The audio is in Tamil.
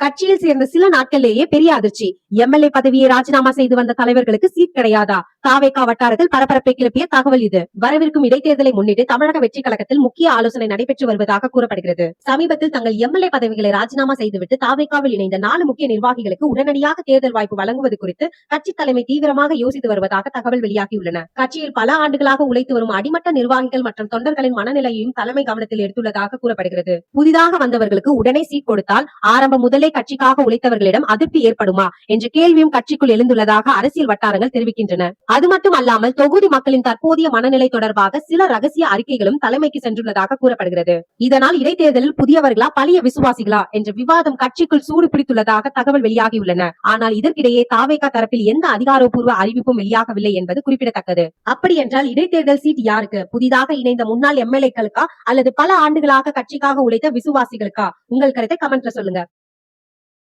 கட்சியில் சேர்ந்த சில நாட்களிலேயே பெரிய அதிர்ச்சி. எம்எல்ஏ பதவியை ராஜினாமா செய்து வந்த தலைவர்களுக்கு சீட் கிடையாதா? தாவேகா வட்டாரத்தில் பரபரப்பை கிளப்பிய தகவல் இது. வரவிருக்கும் இடைத்தேர்தலை முன்னிட்டு தமிழக வெற்றி கழகத்தில் முக்கிய ஆலோசனை நடைபெற்று வருவதாக கூறப்படுகிறது. சமீபத்தில் தங்கள் எம்எல்ஏ பதவிகளை ராஜினாமா செய்துவிட்டு தாவேகாவில் இணைந்த 4 முக்கிய நிர்வாகிகளுக்கு உடனடியாக தேர்தல் வாய்ப்பு வழங்குவது குறித்து கட்சி தலைமை தீவிரமாக யோசித்து வருவதாக தகவல் வெளியாகியுள்ளன. கட்சியில் பல ஆண்டுகளாக உழைத்து வரும் அடிமட்ட நிர்வாகிகள் மற்றும் தொண்டர்களின் மனநிலையையும் தலைமை கவனத்தில் எடுத்துள்ளதாக கூறப்படுகிறது. புதிதாக வந்தவர்களுக்கு உடனே சீட் கொடுத்தால் ஆரம்பம் முதலே கட்சிக்காக உழைத்தவர்களிடம் அதிருப்தி ஏற்படுமா என்ற கேள்வியும் கட்சிக்குள் எழுந்துள்ளதாக அரசியல் வட்டாரங்கள் தெரிவிக்கின்றன. அது மட்டும் அல்லாமல் தொகுதி மக்களின் தற்போதைய மனநிலை தொடர்பாக சில ரகசிய அறிக்கைகளும் தலைமைக்கு சென்றுள்ளதாக கூறப்படுகிறது. இதனால் இடைத்தேர்தலில் புதியவர்களா பழைய விசுவாசிகளா என்ற விவாதம் கட்சிக்குள் சூடு பிடித்துள்ளதாக தகவல் வெளியாகியுள்ளன. ஆனால் இதற்கிடையே தாவேகா தரப்பில் எந்த அதிகாரப்பூர்வ அறிவிப்பும் வெளியாகவில்லை என்பது குறிப்பிடத்தக்கது. அப்படி என்றால் இடைத்தேர்தல் சீட் யாருக்கு? புதிதாக இணைந்த முன்னாள் எம்எல்ஏக்களுக்கா அல்லது பல ஆண்டுகளாக கட்சிக்காக உழைத்த விசுவாசிகளுக்கா? உங்கள் கருத்தை கமெண்ட்ல சொல்லுங்க.